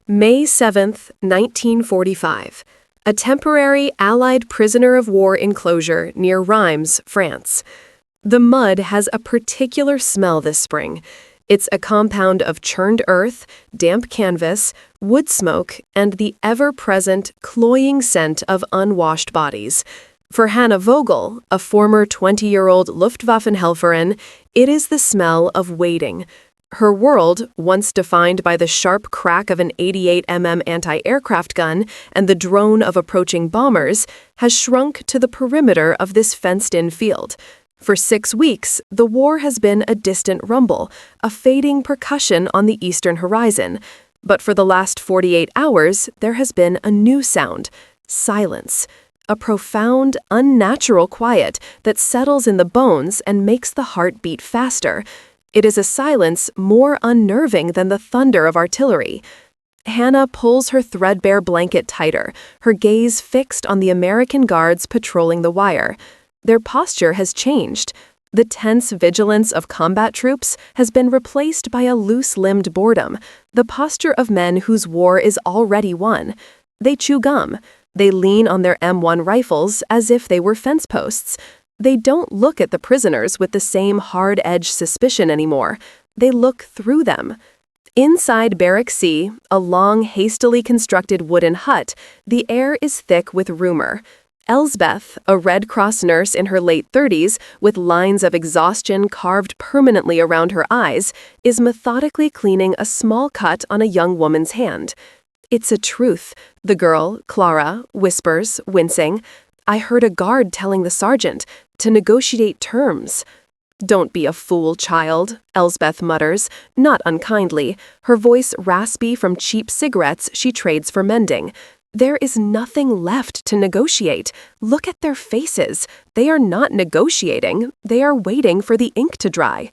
May 7, 1945. A temporary Allied prisoner of war enclosure near Reims, France. The mud has a particular smell this spring. It's a compound of churned earth, damp canvas, wood smoke, and the ever-present, cloying scent of unwashed bodies. For Hannah Vogel, a former 20-year-old Luftwaffenhelferin, it is the smell of waiting. Her world, once defined by the sharp crack of an 88mm anti-aircraft gun and the drone of approaching bombers, has shrunk to the perimeter of this fenced-in field. For 6 weeks, the war has been a distant rumble, a fading percussion on the eastern horizon. But for the last 48 hours, there has been a new sound: silence. A profound, unnatural quiet that settles in the bones and makes the heart beat faster. It is a silence more unnerving than the thunder of artillery. Hannah pulls her threadbare blanket tighter, her gaze fixed on the American guards patrolling the wire. Their posture has changed. The tense vigilance of combat troops has been replaced by a loose-limbed boredom, the posture of men whose war is already won. They chew gum. They lean on their M1 rifles as if they were fence posts. They don't look at the prisoners with the same hard-edged suspicion anymore. They look through them. Inside Barrack C, a long, hastily constructed wooden hut, the air is thick with rumor. Elsbeth, a Red Cross nurse in her late 30s, with lines of exhaustion carved permanently around her eyes, is methodically cleaning a small cut on a young woman's hand. "It's a truth," the girl, Clara, whispers, wincing. "I heard a guard telling the sergeant to negotiate terms." "Don't be a fool, child," Elsbeth mutters, not unkindly, her voice raspy from cheap cigarettes she trades for mending. "There is nothing left to negotiate. Look at their faces. They are not negotiating. They are waiting for the ink to dry."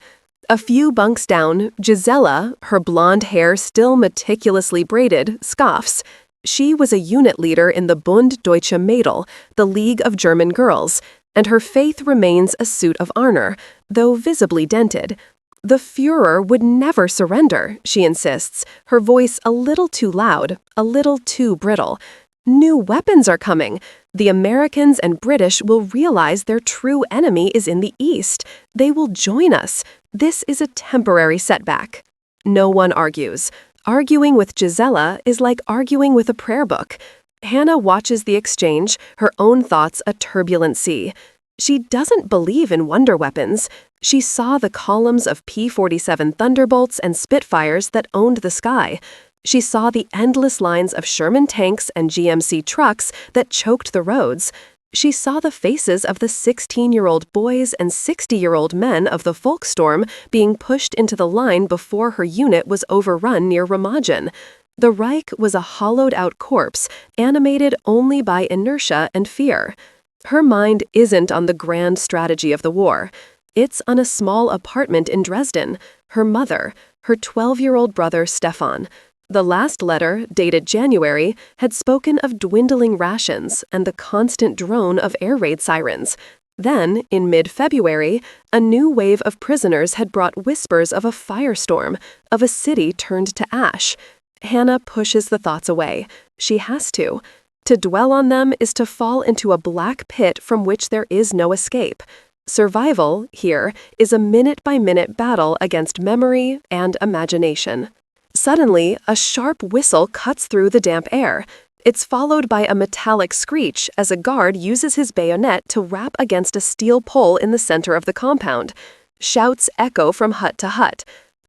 A few bunks down, Gisela, her blonde hair still meticulously braided, scoffs. She was a unit leader in the Bund Deutsche Mädel, the League of German Girls, and her faith remains a suit of honor, though visibly dented. "The Führer would never surrender," she insists, her voice a little too loud, a little too brittle. "New weapons are coming. The Americans and British will realize their true enemy is in the East. They will join us. This is a temporary setback." No one argues. Arguing with Gisela is like arguing with a prayer book. Hannah watches the exchange, her own thoughts a turbulent sea. She doesn't believe in wonder weapons. She saw the columns of P-47 Thunderbolts and Spitfires that owned the sky. She saw the endless lines of Sherman tanks and GMC trucks that choked the roads. She saw the faces of the 16-year-old boys and 60-year-old men of the Volkssturm being pushed into the line before her unit was overrun near Remagen. The Reich was a hollowed-out corpse, animated only by inertia and fear. Her mind isn't on the grand strategy of the war. It's on a small apartment in Dresden, her mother, her 12-year-old brother Stefan. The last letter, dated January, had spoken of dwindling rations and the constant drone of air raid sirens. Then, in mid-February, a new wave of prisoners had brought whispers of a firestorm, of a city turned to ash. Hannah pushes the thoughts away. She has to. To dwell on them is to fall into a black pit from which there is no escape. Survival, here, is a minute-by-minute battle against memory and imagination. Suddenly, a sharp whistle cuts through the damp air. It's followed by a metallic screech as a guard uses his bayonet to rap against a steel pole in the center of the compound. Shouts echo from hut to hut.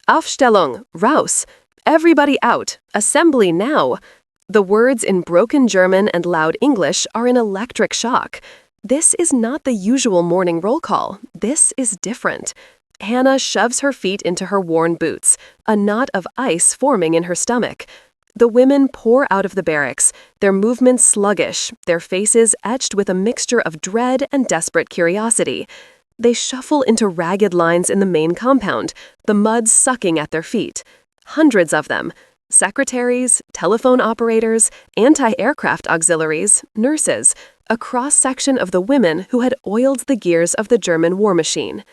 "Aufstellung! Raus! Everybody out! Assembly now!" The words in broken German and loud English are an electric shock. This is not the usual morning roll call. This is different. Hannah shoves her feet into her worn boots, a knot of ice forming in her stomach. The women pour out of the barracks, their movements sluggish, their faces etched with a mixture of dread and desperate curiosity. They shuffle into ragged lines in the main compound, the mud sucking at their feet. Hundreds of them. Secretaries, telephone operators, anti-aircraft auxiliaries, nurses, a cross-section of the women who had oiled the gears of the German war machine.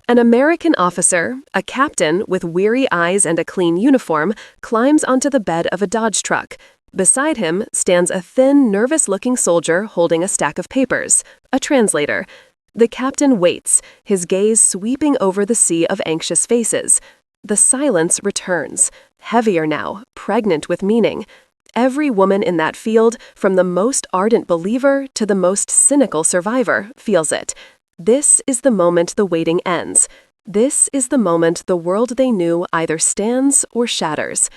An American officer, a captain with weary eyes and a clean uniform, climbs onto the bed of a Dodge truck. Beside him stands a thin, nervous-looking soldier holding a stack of papers, a translator. The captain waits, his gaze sweeping over the sea of anxious faces. The silence returns, heavier now, pregnant with meaning. Every woman in that field, from the most ardent believer to the most cynical survivor, feels it. This is the moment the waiting ends. This is the moment the world they knew either stands or shatters.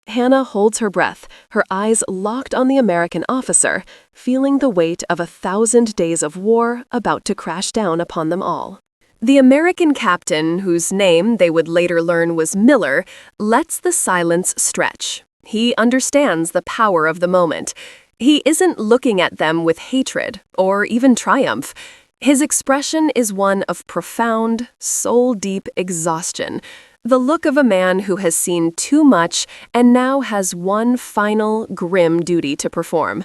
Hannah holds her breath, her eyes locked on the American officer, feeling the weight of 1,000 days of war about to crash down upon them all. The American captain, whose name they would later learn was Miller, lets the silence stretch. He understands the power of the moment. He isn't looking at them with hatred or even triumph. His expression is one of profound, soul-deep exhaustion. The look of a man who has seen too much and now has one final, grim duty to perform.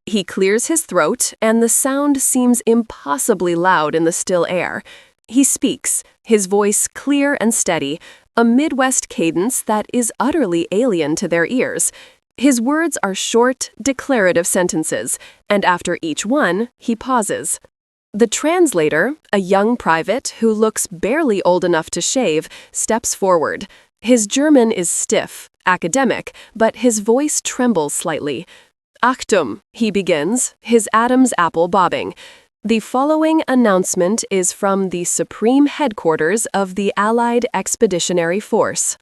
He clears his throat, and the sound seems impossibly loud in the still air. He speaks, his voice clear and steady, a Midwest cadence that is utterly alien to their ears. His words are short, declarative sentences, and after each one, he pauses. The translator, a young private who looks barely old enough to shave, steps forward. His German is stiff, academic, but his voice trembles slightly. Achtung, he begins, his Adam's apple bobbing. The following announcement is from the supreme headquarters of the Allied Expeditionary Force.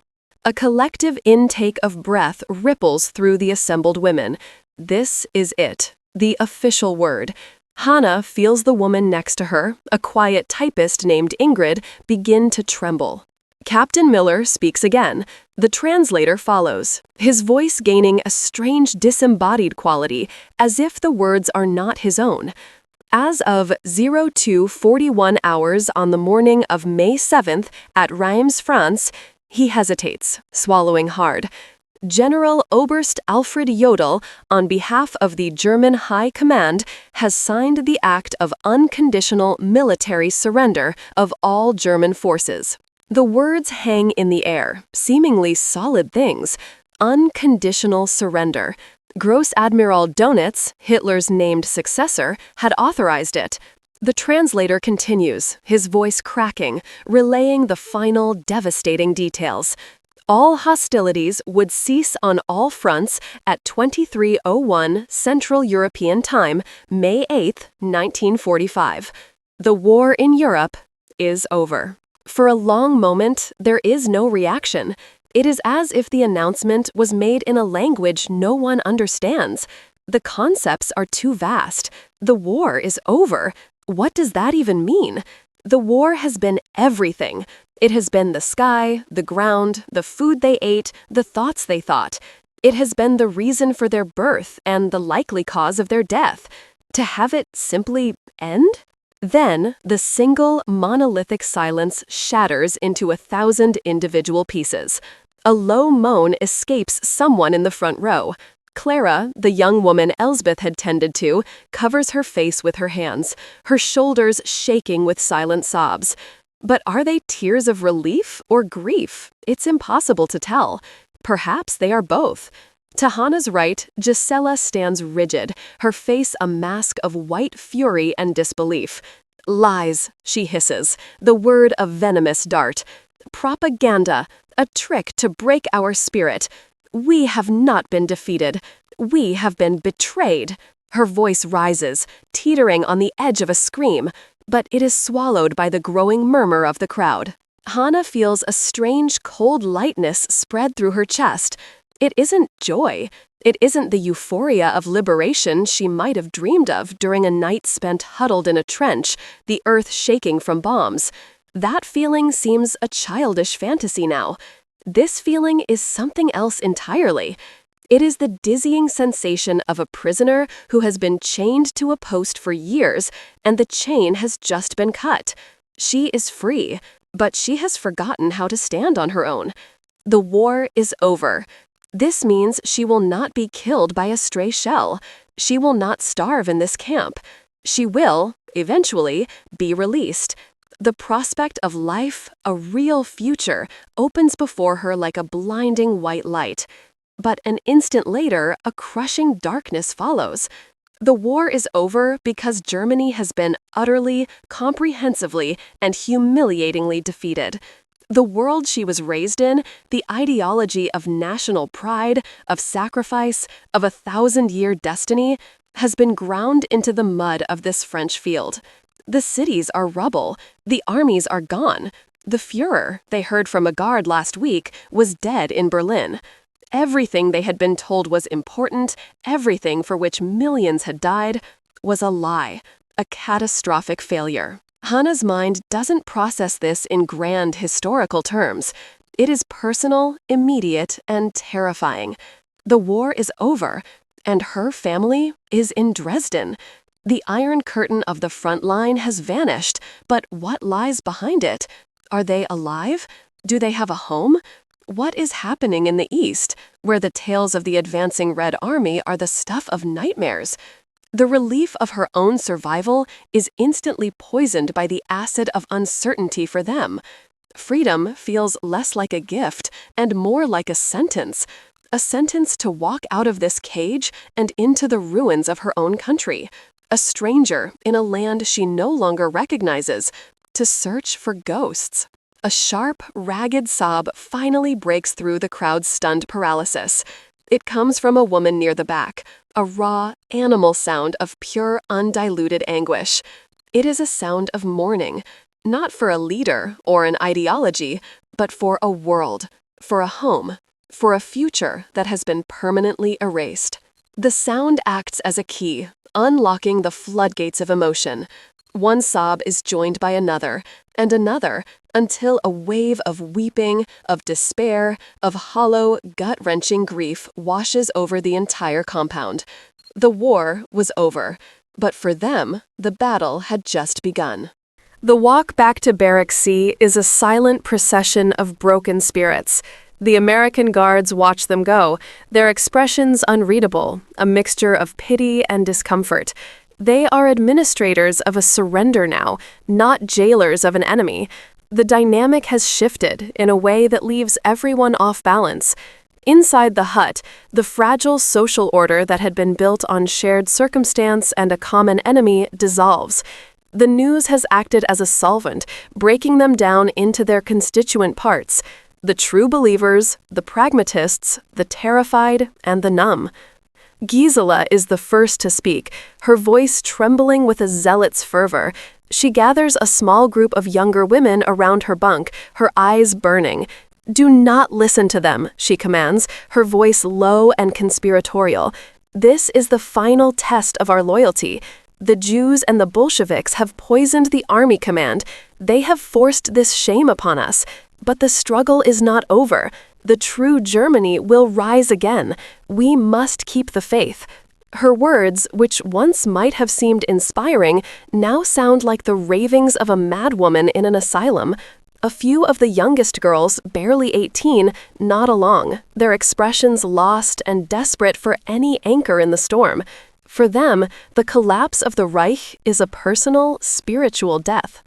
A collective intake of breath ripples through the assembled women. This is it, the official word. Hannah feels the woman next to her, a quiet typist named Ingrid, begin to tremble. Captain Miller speaks again. The translator follows, his voice gaining a strange disembodied quality, as if the words are not his own. As of 02:41 hours on the morning of May 7th at Reims, France, he hesitates, swallowing hard. General Oberst Alfred Jodl, on behalf of the German High Command, has signed the act of unconditional military surrender of all German forces. The words hang in the air, seemingly solid things. Unconditional surrender. Gross Admiral Dönitz, Hitler's named successor, had authorized it. The translator continues, his voice cracking, relaying the final devastating details. All hostilities would cease on all fronts at 23:01 Central European Time, May 8, 1945. The war in Europe is over. For a long moment, there is no reaction. It is as if the announcement was made in a language no one understands. The concepts are too vast. The war is over. What does that even mean? The war has been everything. It has been the sky, the ground, the food they ate, the thoughts they thought. It has been the reason for their birth and the likely cause of their death. To have it simply end? Then, the single, monolithic silence shatters into 1,000 individual pieces. A low moan escapes someone in the front row. Clara, the young woman Elsbeth had tended to, covers her face with her hands, her shoulders shaking with silent sobs. But are they tears of relief or grief? It's impossible to tell. Perhaps they are both. To Hannah's right, Gisela stands rigid, her face a mask of white fury and disbelief. Lies, she hisses, the word a venomous dart. Propaganda, a trick to break our spirit. We have not been defeated. We have been betrayed. Her voice rises, teetering on the edge of a scream, but it is swallowed by the growing murmur of the crowd. Hannah feels a strange cold lightness spread through her chest. It isn't joy. It isn't the euphoria of liberation she might have dreamed of during a night spent huddled in a trench, the earth shaking from bombs. That feeling seems a childish fantasy now. This feeling is something else entirely. It is the dizzying sensation of a prisoner who has been chained to a post for years, and the chain has just been cut. She is free, but she has forgotten how to stand on her own. The war is over. This means she will not be killed by a stray shell. She will not starve in this camp. She will, eventually, be released. The prospect of life, a real future, opens before her like a blinding white light. But an instant later, a crushing darkness follows. The war is over because Germany has been utterly, comprehensively, and humiliatingly defeated. The world she was raised in, the ideology of national pride, of sacrifice, of a 1,000-year destiny, has been ground into the mud of this French field. The cities are rubble. The armies are gone. The Führer, they heard from a guard last week, was dead in Berlin. Everything they had been told was important, everything for which millions had died, was a lie, a catastrophic failure. Hannah's mind doesn't process this in grand historical terms. It is personal, immediate, and terrifying. The war is over, and her family is in Dresden. The Iron Curtain of the front line has vanished, but what lies behind it? Are they alive? Do they have a home? What is happening in the East, where the tales of the advancing Red Army are the stuff of nightmares? The relief of her own survival is instantly poisoned by the acid of uncertainty for them. Freedom feels less like a gift and more like a sentence to walk out of this cage and into the ruins of her own country, a stranger in a land she no longer recognizes, to search for ghosts. A sharp, ragged sob finally breaks through the crowd's stunned paralysis. It comes from a woman near the back, a raw, animal sound of pure, undiluted anguish. It is a sound of mourning, not for a leader or an ideology, but for a world, for a home, for a future that has been permanently erased. The sound acts as a key, unlocking the floodgates of emotion. One sob is joined by another, and another, until a wave of weeping, of despair, of hollow, gut-wrenching grief washes over the entire compound. The war was over, but for them, the battle had just begun. The walk back to Barrack C is a silent procession of broken spirits. The American guards watch them go, their expressions unreadable, a mixture of pity and discomfort. They are administrators of a surrender now, not jailers of an enemy. The dynamic has shifted in a way that leaves everyone off balance. Inside the hut, the fragile social order that had been built on shared circumstance and a common enemy dissolves. The news has acted as a solvent, breaking them down into their constituent parts: the true believers, the pragmatists, the terrified, and the numb. Gisela is the first to speak, her voice trembling with a zealot's fervor. She gathers a small group of younger women around her bunk, her eyes burning. "Do not listen to them," she commands, her voice low and conspiratorial. "This is the final test of our loyalty. The Jews and the Bolsheviks have poisoned the army command. They have forced this shame upon us. But the struggle is not over. The true Germany will rise again. We must keep the faith." Her words, which once might have seemed inspiring, now sound like the ravings of a madwoman in an asylum. A few of the youngest girls, barely 18, nod along, their expressions lost and desperate for any anchor in the storm. For them, the collapse of the Reich is a personal, spiritual death.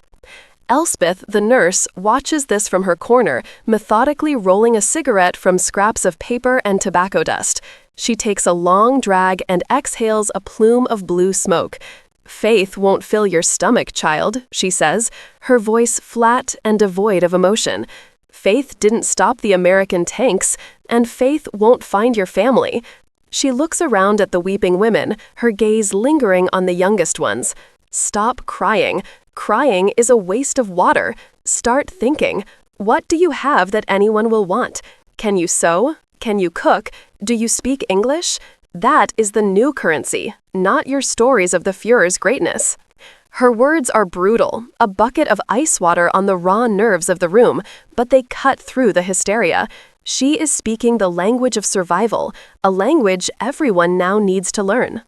Elspeth, the nurse, watches this from her corner, methodically rolling a cigarette from scraps of paper and tobacco dust. She takes a long drag and exhales a plume of blue smoke. "Faith won't fill your stomach, child," she says, her voice flat and devoid of emotion. "Faith didn't stop the American tanks, and faith won't find your family." She looks around at the weeping women, her gaze lingering on the youngest ones. "Stop crying. Crying is a waste of water. Start thinking. What do you have that anyone will want? Can you sew? Can you cook? Do you speak English? That is the new currency, not your stories of the Führer's greatness." Her words are brutal, a bucket of ice water on the raw nerves of the room, but they cut through the hysteria. She is speaking the language of survival, a language everyone now needs to learn.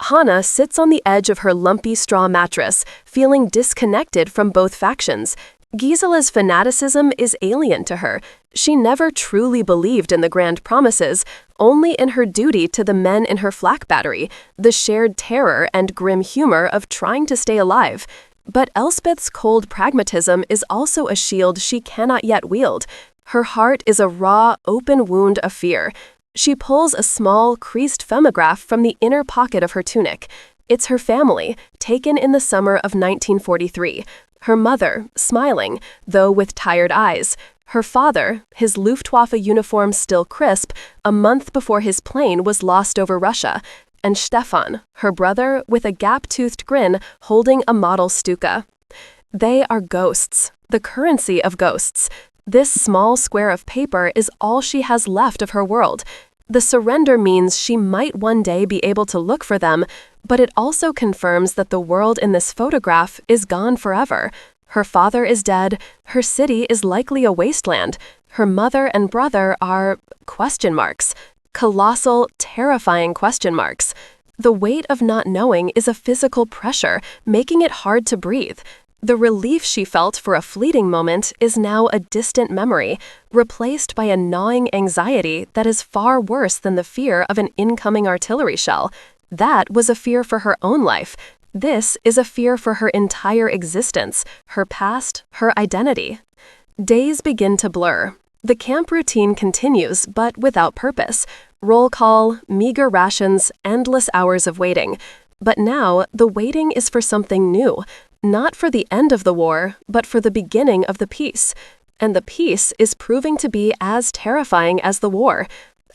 Hannah sits on the edge of her lumpy straw mattress, feeling disconnected from both factions. Gisela's fanaticism is alien to her. She never truly believed in the grand promises, only in her duty to the men in her flak battery, the shared terror and grim humor of trying to stay alive. But Elspeth's cold pragmatism is also a shield she cannot yet wield. Her heart is a raw, open wound of fear. She pulls a small, creased femograph from the inner pocket of her tunic. It's her family, taken in the summer of 1943. Her mother, smiling, though with tired eyes. Her father, his Luftwaffe uniform still crisp, a month before his plane was lost over Russia. And Stefan, her brother, with a gap-toothed grin, holding a model Stuka. They are ghosts, the currency of ghosts. This small square of paper is all she has left of her world. The surrender means she might one day be able to look for them, but it also confirms that the world in this photograph is gone forever. Her father is dead, her city is likely a wasteland, her mother and brother are question marks. Colossal, terrifying question marks. The weight of not knowing is a physical pressure, making it hard to breathe. The relief she felt for a fleeting moment is now a distant memory, replaced by a gnawing anxiety that is far worse than the fear of an incoming artillery shell. That was a fear for her own life. This is a fear for her entire existence, her past, her identity. Days begin to blur. The camp routine continues, but without purpose. Roll call, meager rations, endless hours of waiting. But now, the waiting is for something new. Not for the end of the war, but for the beginning of the peace. And the peace is proving to be as terrifying as the war.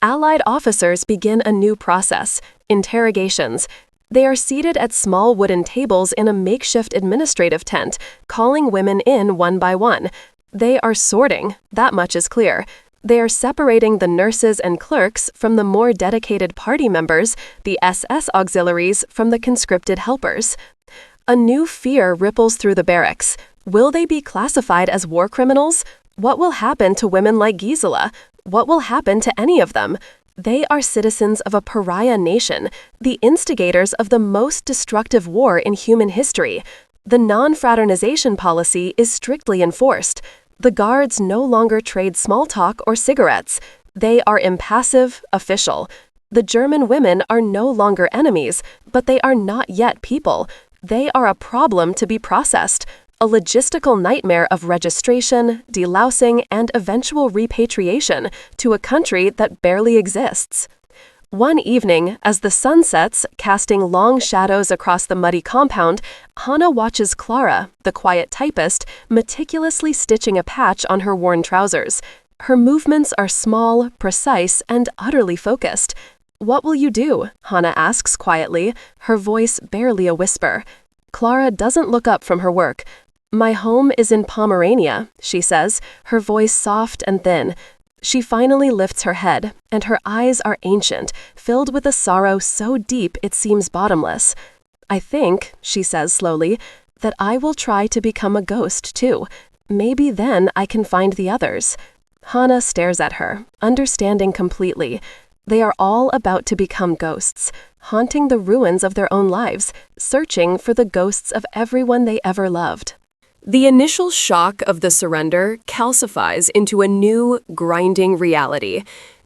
Allied officers begin a new process, interrogations. They are seated at small wooden tables in a makeshift administrative tent, calling women in one by one. They are sorting, that much is clear. They are separating the nurses and clerks from the more dedicated party members, the SS auxiliaries from the conscripted helpers. A new fear ripples through the barracks. Will they be classified as war criminals? What will happen to women like Gisela? What will happen to any of them? They are citizens of a pariah nation, the instigators of the most destructive war in human history. The non-fraternization policy is strictly enforced. The guards no longer trade small talk or cigarettes. They are impassive, official. The German women are no longer enemies, but they are not yet people. They are a problem to be processed, a logistical nightmare of registration, delousing, and eventual repatriation to a country that barely exists. One evening, as the sun sets, casting long shadows across the muddy compound, Hannah watches Clara, the quiet typist, meticulously stitching a patch on her worn trousers. Her movements are small, precise, and utterly focused. "What will you do?" Hannah asks quietly, her voice barely a whisper. Clara doesn't look up from her work. "My home is in Pomerania," she says, her voice soft and thin. She finally lifts her head, and her eyes are ancient, filled with a sorrow so deep it seems bottomless. "I think," she says slowly, "that I will try to become a ghost too. Maybe then I can find the others." Hannah stares at her, understanding completely. They are all about to become ghosts, haunting the ruins of their own lives, searching for the ghosts of everyone they ever loved. The initial shock of the surrender calcifies into a new, grinding reality.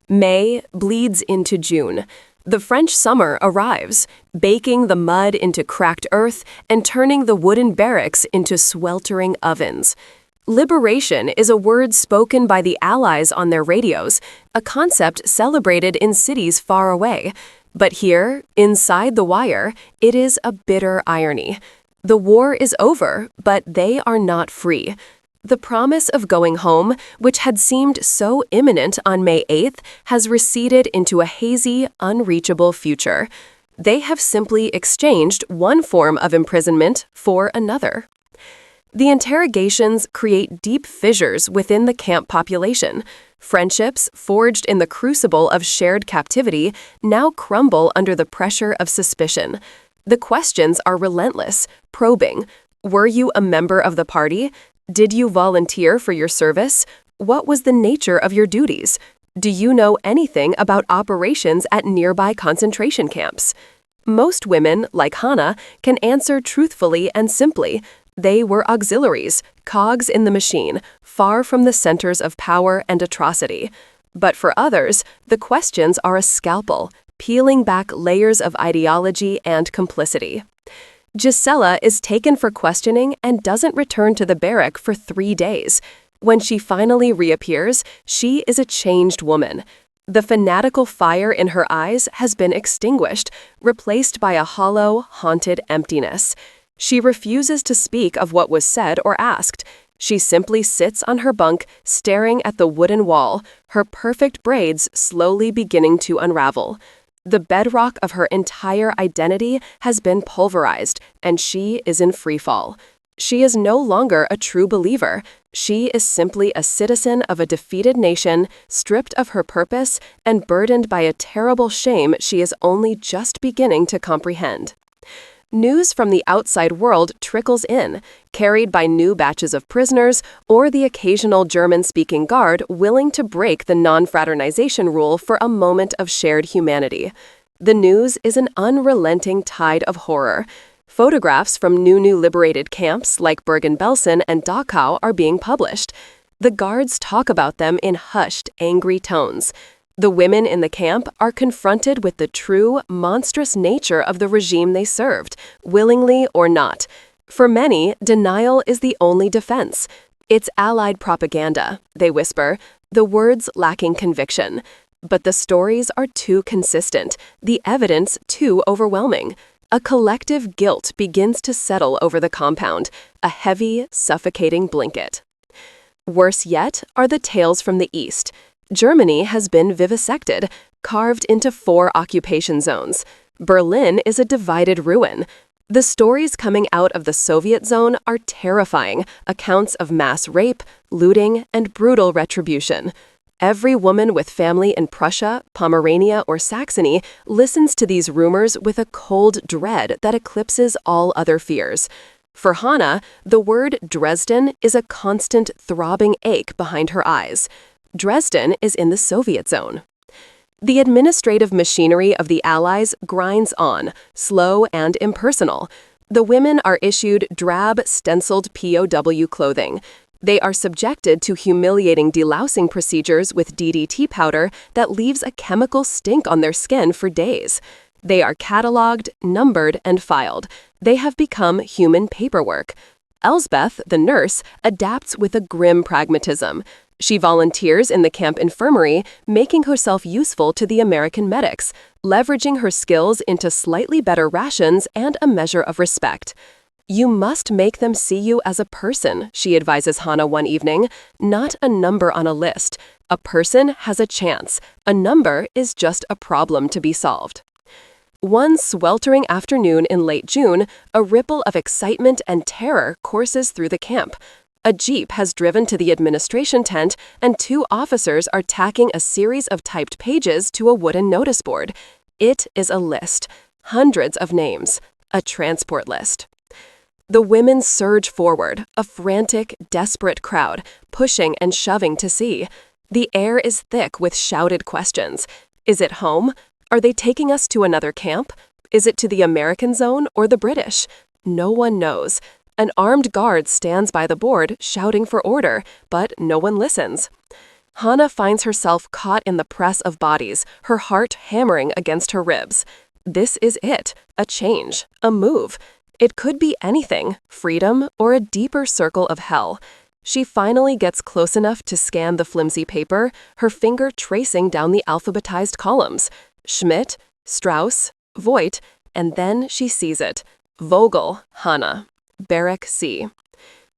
May bleeds into June. The French summer arrives, baking the mud into cracked earth and turning the wooden barracks into sweltering ovens. Liberation is a word spoken by the Allies on their radios, a concept celebrated in cities far away. But here, inside the wire, it is a bitter irony. The war is over, but they are not free. The promise of going home, which had seemed so imminent on May 8th, has receded into a hazy, unreachable future. They have simply exchanged one form of imprisonment for another. The interrogations create deep fissures within the camp population. Friendships, forged in the crucible of shared captivity, now crumble under the pressure of suspicion. The questions are relentless, probing. Were you a member of the party? Did you volunteer for your service? What was the nature of your duties? Do you know anything about operations at nearby concentration camps? Most women, like Hannah, can answer truthfully and simply. They were auxiliaries, cogs in the machine, far from the centers of power and atrocity. But for others, the questions are a scalpel, peeling back layers of ideology and complicity. Gisela is taken for questioning and doesn't return to the barrack for 3 days. When she finally reappears, she is a changed woman. The fanatical fire in her eyes has been extinguished, replaced by a hollow, haunted emptiness. She refuses to speak of what was said or asked. She simply sits on her bunk, staring at the wooden wall, her perfect braids slowly beginning to unravel. The bedrock of her entire identity has been pulverized, and she is in freefall. She is no longer a true believer. She is simply a citizen of a defeated nation, stripped of her purpose and burdened by a terrible shame she is only just beginning to comprehend. News from the outside world trickles in, carried by new batches of prisoners or the occasional German-speaking guard willing to break the non-fraternization rule for a moment of shared humanity. The news is an unrelenting tide of horror. Photographs from new liberated camps like Bergen-Belsen and Dachau are being published. The guards talk about them in hushed, angry tones. The women in the camp are confronted with the true, monstrous nature of the regime they served, willingly or not. For many, denial is the only defense. It's Allied propaganda, they whisper, the words lacking conviction. But the stories are too consistent, the evidence too overwhelming. A collective guilt begins to settle over the compound, a heavy, suffocating blanket. Worse yet are the tales from the East. Germany has been vivisected, carved into 4 occupation zones. Berlin is a divided ruin. The stories coming out of the Soviet zone are terrifying, accounts of mass rape, looting, and brutal retribution. Every woman with family in Prussia, Pomerania, or Saxony listens to these rumors with a cold dread that eclipses all other fears. For Hannah, the word Dresden is a constant throbbing ache behind her eyes. Dresden is in the Soviet zone. The administrative machinery of the Allies grinds on, slow and impersonal. The women are issued drab, stenciled POW clothing. They are subjected to humiliating delousing procedures with DDT powder that leaves a chemical stink on their skin for days. They are catalogued, numbered, and filed. They have become human paperwork. Elsbeth, the nurse, adapts with a grim pragmatism. She volunteers in the camp infirmary, making herself useful to the American medics, leveraging her skills into slightly better rations and a measure of respect. You must make them see you as a person, she advises Hannah one evening, not a number on a list. A person has a chance. A number is just a problem to be solved. One sweltering afternoon in late June, a ripple of excitement and terror courses through the camp. A jeep has driven to the administration tent, and 2 officers are tacking a series of typed pages to a wooden notice board. It is a list. Hundreds of names. A transport list. The women surge forward, a frantic, desperate crowd, pushing and shoving to see. The air is thick with shouted questions. Is it home? Are they taking us to another camp? Is it to the American zone or the British? No one knows. An armed guard stands by the board, shouting for order, but no one listens. Hannah finds herself caught in the press of bodies, her heart hammering against her ribs. This is it, a change, a move. It could be anything, freedom or a deeper circle of hell. She finally gets close enough to scan the flimsy paper, her finger tracing down the alphabetized columns. Schmidt, Strauss, Voigt, and then she sees it. Vogel, Hannah. Barrack C.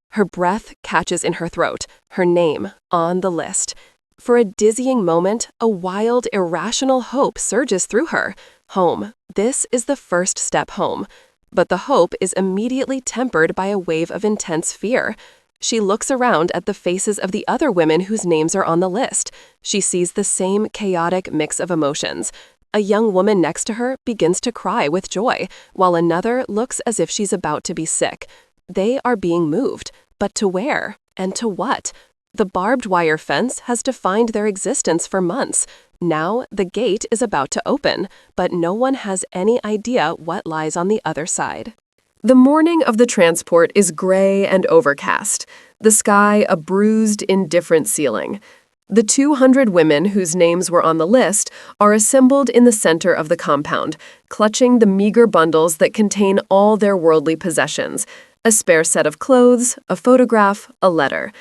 Her breath catches in her throat, her name on the list. For a dizzying moment, a wild, irrational hope surges through her. Home. This is the first step home. But the hope is immediately tempered by a wave of intense fear. She looks around at the faces of the other women whose names are on the list. She sees the same chaotic mix of emotions. A young woman next to her begins to cry with joy, while another looks as if she's about to be sick. They are being moved, but to where? And to what? The barbed wire fence has defined their existence for months. Now the gate is about to open, but no one has any idea what lies on the other side. The morning of the transport is gray and overcast. The sky a bruised, indifferent ceiling. The 200 women whose names were on the list are assembled in the center of the compound, clutching the meager bundles that contain all their worldly possessions: a spare set of clothes, a photograph, a letter.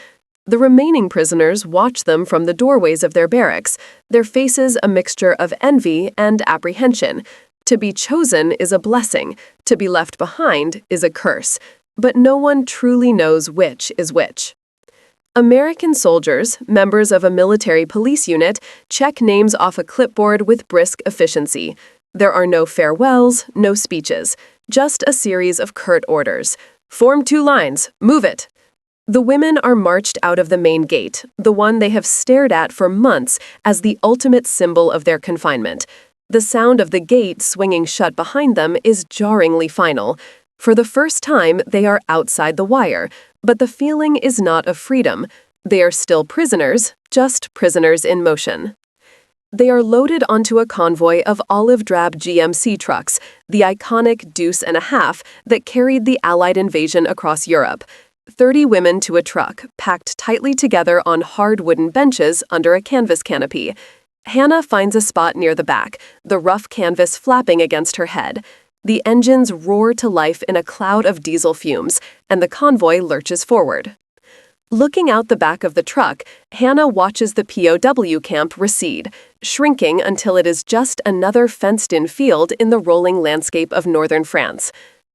The remaining prisoners watch them from the doorways of their barracks, their faces a mixture of envy and apprehension. To be chosen is a blessing, to be left behind is a curse, but no one truly knows which is which. American soldiers, members of a military police unit, check names off a clipboard with brisk efficiency. There are no farewells, no speeches, just a series of curt orders. Form 2 lines, move it. The women are marched out of the main gate, the one they have stared at for months as the ultimate symbol of their confinement. The sound of the gate swinging shut behind them is jarringly final. For the first time, they are outside the wire, but the feeling is not of freedom. They are still prisoners, just prisoners in motion. They are loaded onto a convoy of olive-drab GMC trucks, the iconic deuce and a half that carried the Allied invasion across Europe. 30 women to a truck, packed tightly together on hard wooden benches under a canvas canopy. Hannah finds a spot near the back, the rough canvas flapping against her head. The engines roar to life in a cloud of diesel fumes, and the convoy lurches forward. Looking out the back of the truck, Hannah watches the POW camp recede, shrinking until it is just another fenced-in field in the rolling landscape of northern France.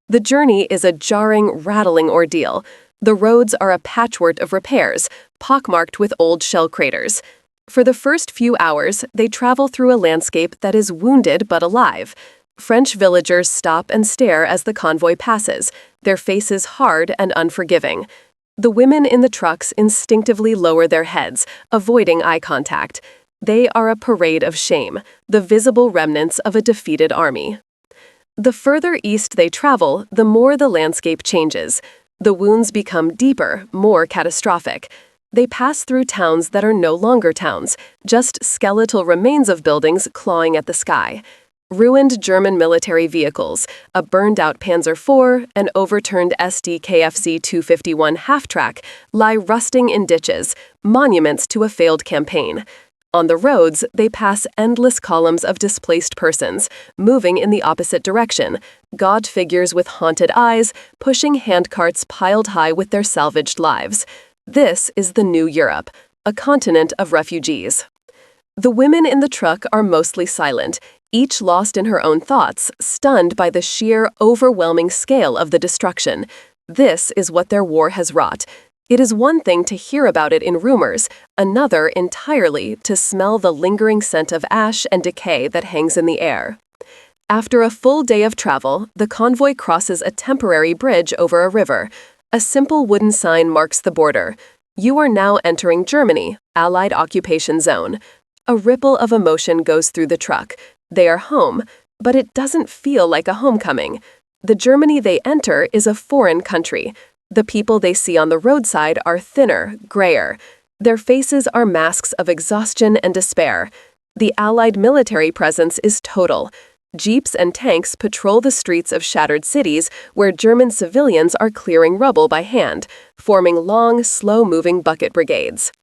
The journey is a jarring, rattling ordeal. The roads are a patchwork of repairs, pockmarked with old shell craters. For the first few hours, they travel through a landscape that is wounded but alive. French villagers stop and stare as the convoy passes, their faces hard and unforgiving. The women in the trucks instinctively lower their heads, avoiding eye contact. They are a parade of shame, the visible remnants of a defeated army. The further east they travel, the more the landscape changes. The wounds become deeper, more catastrophic. They pass through towns that are no longer towns, just skeletal remains of buildings clawing at the sky. Ruined German military vehicles, a burned-out Panzer IV, an overturned SD-KFZ 251 half-track, lie rusting in ditches, monuments to a failed campaign. On the roads, they pass endless columns of displaced persons, moving in the opposite direction, gaunt figures with haunted eyes, pushing handcarts piled high with their salvaged lives. This is the new Europe, a continent of refugees. The women in the truck are mostly silent, each lost in her own thoughts, stunned by the sheer, overwhelming scale of the destruction. This is what their war has wrought. It is one thing to hear about it in rumors, another entirely to smell the lingering scent of ash and decay that hangs in the air. After a full day of travel, the convoy crosses a temporary bridge over a river. A simple wooden sign marks the border. You are now entering Germany, Allied occupation zone. A ripple of emotion goes through the truck. They are home, but it doesn't feel like a homecoming. The Germany they enter is a foreign country. The people they see on the roadside are thinner, grayer. Their faces are masks of exhaustion and despair. The Allied military presence is total. Jeeps and tanks patrol the streets of shattered cities where German civilians are clearing rubble by hand, forming long, slow-moving bucket brigades.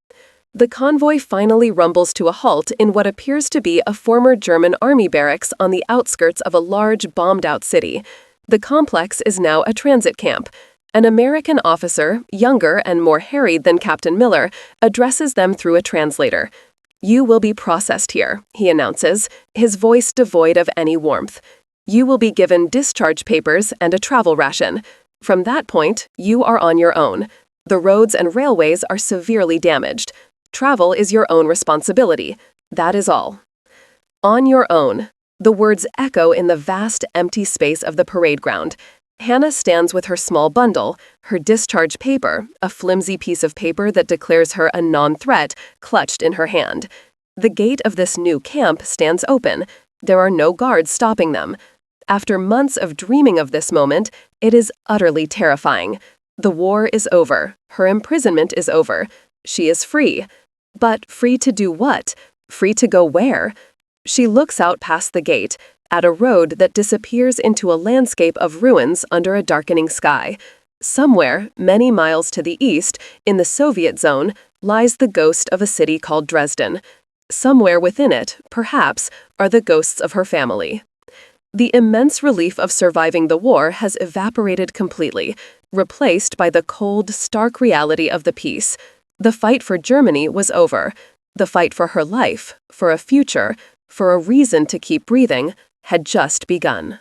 The convoy finally rumbles to a halt in what appears to be a former German army barracks on the outskirts of a large, bombed-out city. The complex is now a transit camp. An American officer, younger and more harried than Captain Miller, addresses them through a translator. "You will be processed here," he announces, his voice devoid of any warmth. "You will be given discharge papers and a travel ration. From that point, you are on your own. The roads and railways are severely damaged. Travel is your own responsibility. That is all." On your own. The words echo in the vast, empty space of the parade ground. Hannah stands with her small bundle, her discharge paper, a flimsy piece of paper that declares her a non-threat, clutched in her hand. The gate of this new camp stands open. There are no guards stopping them. After months of dreaming of this moment, it is utterly terrifying. The war is over. Her imprisonment is over. She is free. But free to do what? Free to go where? She looks out past the gate, at a road that disappears into a landscape of ruins under a darkening sky. Somewhere, many miles to the east, in the Soviet zone, lies the ghost of a city called Dresden. Somewhere within it, perhaps, are the ghosts of her family. The immense relief of surviving the war has evaporated completely, replaced by the cold, stark reality of the peace. The fight for Germany was over. The fight for her life, for a future, for a reason to keep breathing, had just begun.